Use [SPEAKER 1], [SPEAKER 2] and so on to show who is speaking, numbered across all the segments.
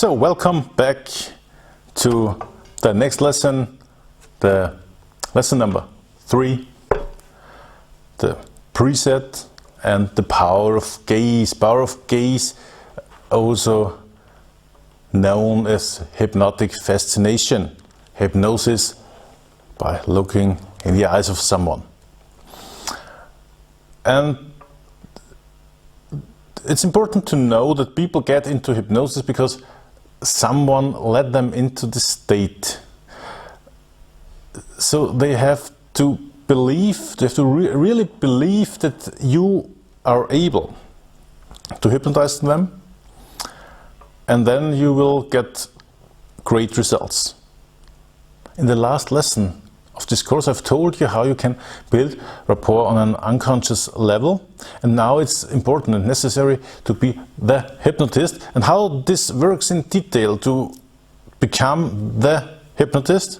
[SPEAKER 1] So welcome back to the next lesson, the lesson number 3, the preset and the power of gaze. Power of gaze, also known as hypnotic fascination, hypnosis by looking in the eyes of someone. And it's important to know that people get into hypnosis because someone led them into the state. So they have to believe, they have to really believe that you are able to hypnotize them, and then you will get great results. In the last lesson of this course, I've told you how you can build rapport on an unconscious level, and now it's important and necessary to be the hypnotist. And how this works in detail to become the hypnotist,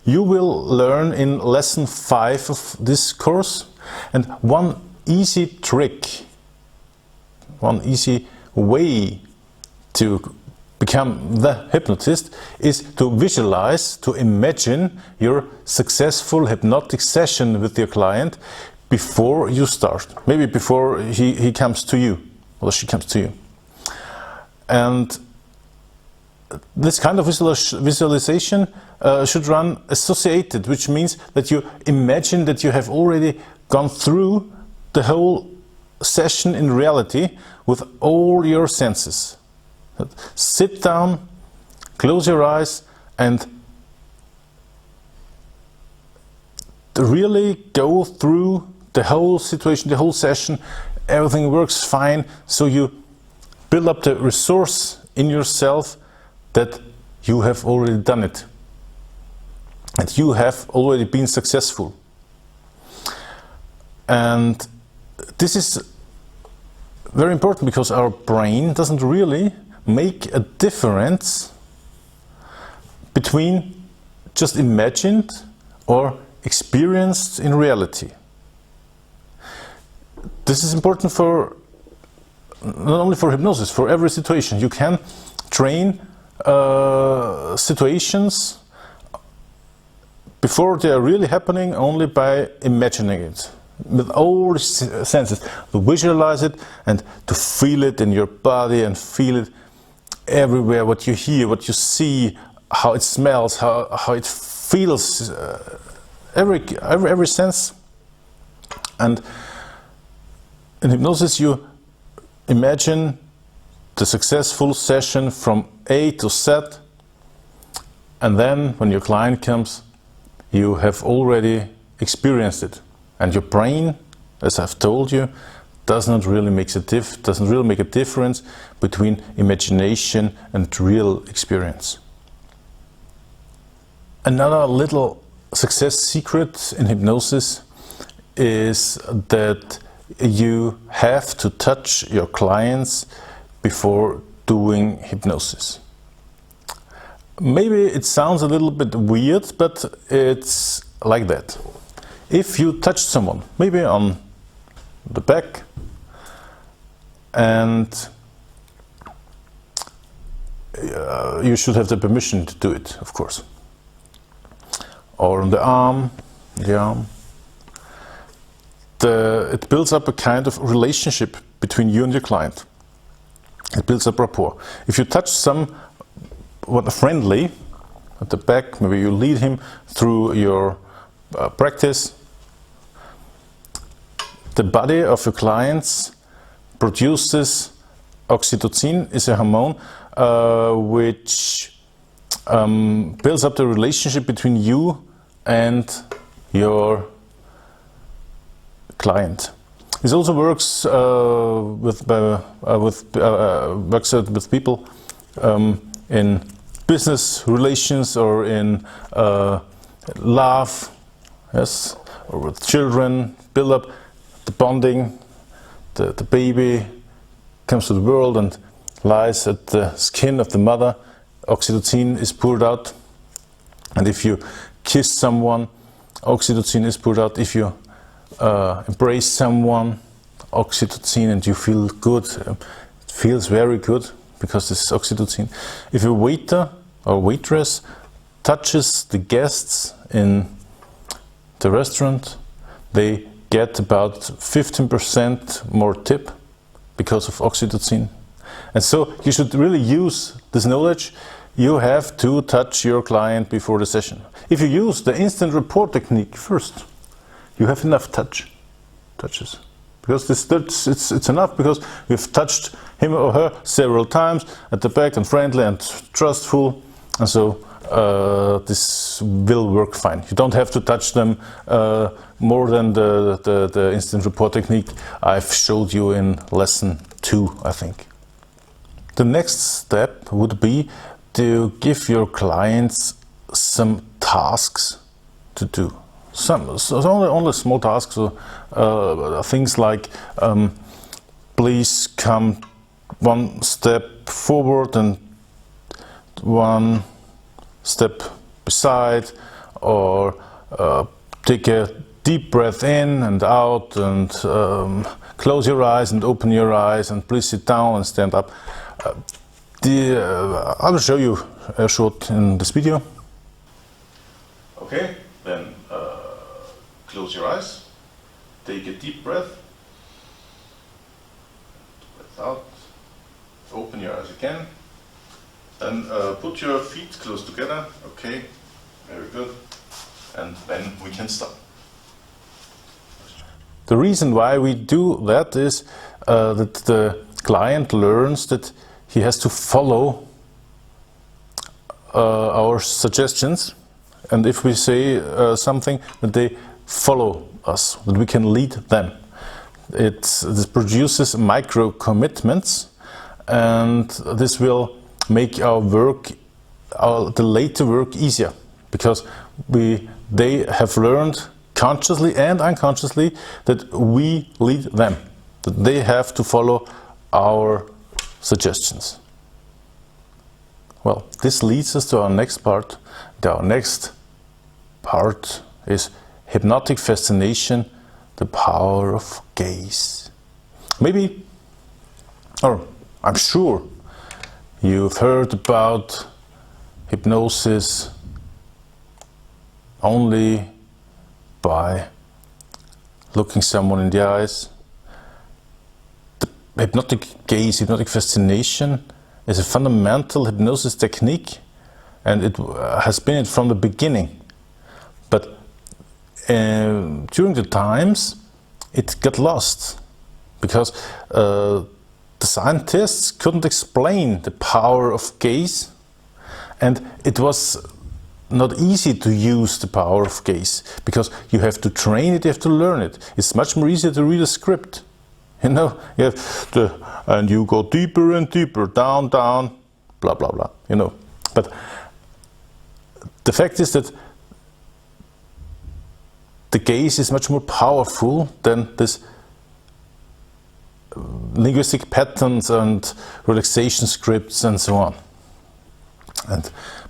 [SPEAKER 1] you will learn in lesson 5 of this course. And one easy trick, one easy way to become the hypnotist is to visualize, to imagine your successful hypnotic session with your client before you start. Maybe before he comes to you or she comes to you. And this kind of visualization should run associated, which means that you imagine that you have already gone through the whole session in reality with all your senses. Sit down, close your eyes, and really go through the whole situation, the whole session. Everything works fine, so you build up the resource in yourself that you have already done it, that you have already been successful. And this is very important because our brain doesn't really make a difference between just imagined or experienced in reality. This is important for not only for hypnosis, for every situation. You can train situations before they are really happening only by imagining it with all senses, to visualize it and to feel it in your body and feel it everywhere, what you hear, what you see, how it smells, how it feels, every sense. And in hypnosis you imagine the successful session from A to Z, and then when your client comes you have already experienced it, and your brain, as I've told you, doesn't really make a difference between imagination and real experience. Another little success secret in hypnosis is that you have to touch your clients before doing hypnosis. Maybe it sounds a little bit weird, but it's like that. If you touch someone, maybe on the back, and you should have the permission to do it, of course, or on the arm, it builds up a kind of relationship between you and your client. It builds up rapport. If you touch someone friendly at the back, maybe you lead him through your practice, the body of your clients produces oxytocin, is a hormone which builds up the relationship between you and your client. This also works with people in business relations or in love, yes, or with children. Build up the bonding. The baby comes to the world and lies at the skin of the mother. Oxytocin is poured out, and if you kiss someone, oxytocin is poured out. If you embrace someone, oxytocin, and you feel good, it feels very good because this is oxytocin. If a waiter or waitress touches the guests in the restaurant, they get about 15% more tip because of oxytocin. And so you should really use this knowledge. You have to touch your client before the session. If you use the instant report technique first, you have enough touches. Because it's enough, because we've touched him or her several times at the back, and friendly and trustful, and so this will work fine. You don't have to touch them more than the instant report technique I've showed you in lesson 2, I think. The next step would be to give your clients some tasks to do. Only small tasks, things like please come one step forward and one step beside, or take a deep breath in and out, and close your eyes and open your eyes, and please sit down and stand up. I will show you a short in this video. Okay, then close your eyes, take a deep breath, breath out, open your eyes again, then put your feet close together. Okay, very good, and then we can start. The reason why we do that is that the client learns that he has to follow our suggestions, and if we say something, that they follow us, that we can lead them. This produces micro commitments, and this will make our work, the later work, easier, because they have learned consciously and unconsciously that we lead them, that they have to follow our suggestions. Well, this leads us to our next part. Our next part is hypnotic fascination, the power of gaze. Maybe, or I'm sure, you've heard about hypnosis only by looking someone in the eyes. The hypnotic gaze, hypnotic fascination, is a fundamental hypnosis technique, and it has been it from the beginning. But during the times, it got lost, because the scientists couldn't explain the power of gaze, and it was not easy to use the power of gaze, because you have to train it, you have to learn it. It's much more easier to read a script. You know, you have and you go deeper and deeper, down, down, blah, blah, blah, you know. But the fact is that the gaze is much more powerful than this linguistic patterns and relaxation scripts and so on.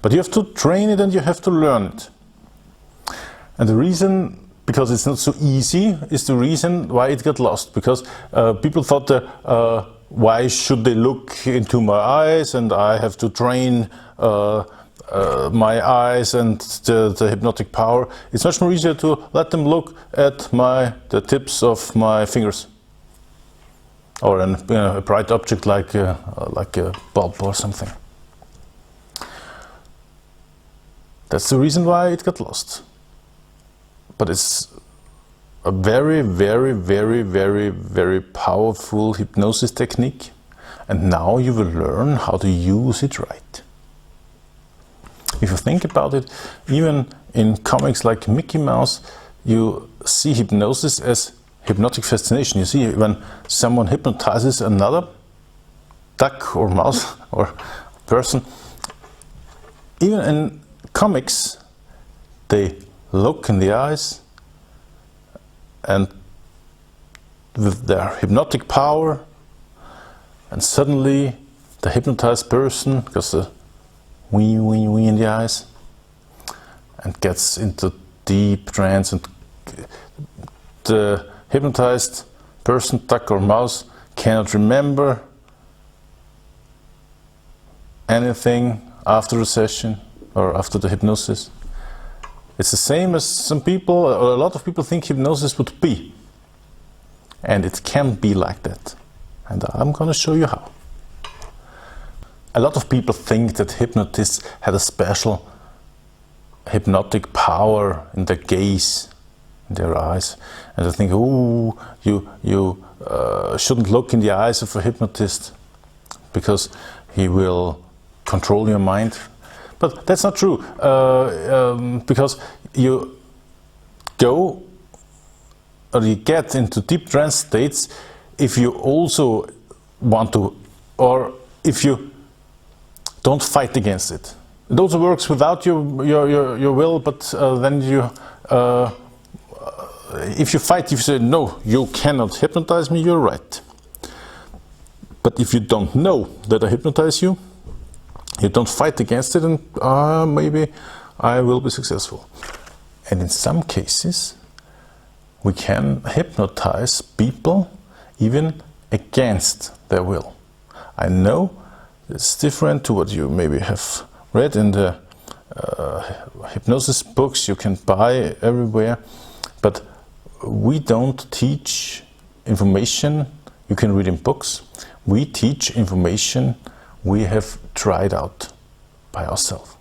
[SPEAKER 1] But you have to train it, and you have to learn it. And the reason, because it's not so easy, is the reason why it got lost. Because people thought, why should they look into my eyes, and I have to train my eyes and the hypnotic power. It's much more easier to let them look at the tips of my fingers, or a bright object like a bulb or something. That's the reason why it got lost. But it's a very, very, very, very, very powerful hypnosis technique, and now you will learn how to use it right. If you think about it, even in comics like Mickey Mouse, you see hypnosis as hypnotic fascination. You see, when someone hypnotizes another duck or mouse or person, even in comics, they look in the eyes, and with their hypnotic power, and suddenly the hypnotized person gets a wee in the eyes and gets into deep trance, and the hypnotized person, duck or mouse, cannot remember anything after the session or after the hypnosis. It's the same as some people, or a lot of people think hypnosis would be. And it can be like that. And I'm going to show you how. A lot of people think that hypnotists had a special hypnotic power in their gaze, in their eyes. And they think, oh, you shouldn't look in the eyes of a hypnotist because he will control your mind. But that's not true, because you go or you get into deep trance states if you also want to, or if you don't fight against it. It also works without your will, but then you, if you fight, if you say, no, you cannot hypnotize me, you're right. But if you don't know that I hypnotize you, you don't fight against it, and maybe I will be successful. And in some cases, we can hypnotize people even against their will. I know it's different to what you maybe have read in the hypnosis books you can buy everywhere, but we don't teach information you can read in books. We teach information we have tried out by ourselves.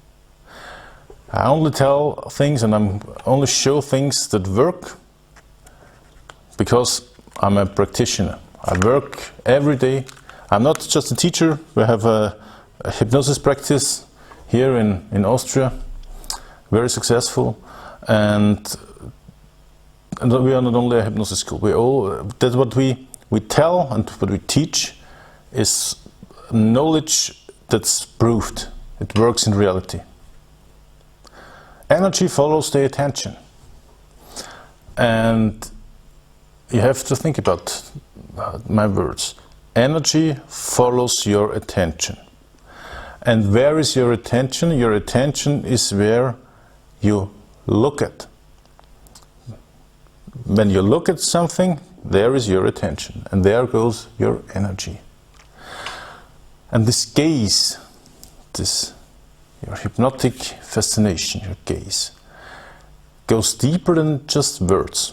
[SPEAKER 1] I only tell things and I only show things that work because I'm a practitioner. I work every day. I'm not just a teacher. We have a hypnosis practice here in Austria, very successful, and we are not only a hypnosis school. That's what we tell and what we teach is knowledge that's proved. It works in reality. Energy follows the attention. And you have to think about my words. Energy follows your attention. And where is your attention? Your attention is where you look at. When you look at something, there is your attention. And there goes your energy. And this gaze, your hypnotic fascination, your gaze, goes deeper than just words,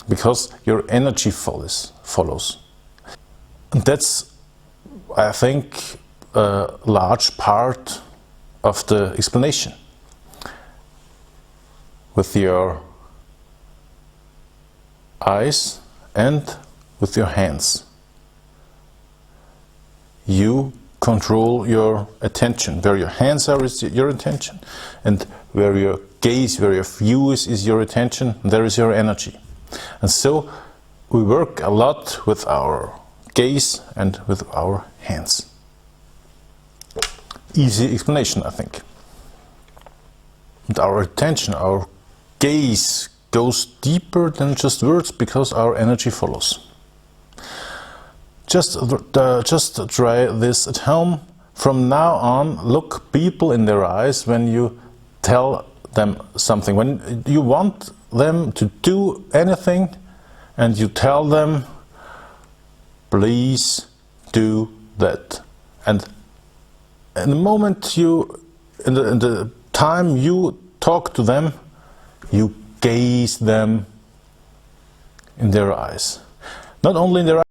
[SPEAKER 1] because your energy follows. And that's, I think, a large part of the explanation. With your eyes and with your hands, you control your attention. Where your hands are is your attention, and where your gaze, where your view is your attention, there is your energy. And so we work a lot with our gaze and with our hands. Easy explanation, I think. And our attention, our gaze goes deeper than just words because our energy follows. Just try this at home. From now on, look people in their eyes when you tell them something. When you want them to do anything and you tell them, please do that. And in the moment in the time you talk to them, you gaze them in their eyes. Not only in their eyes,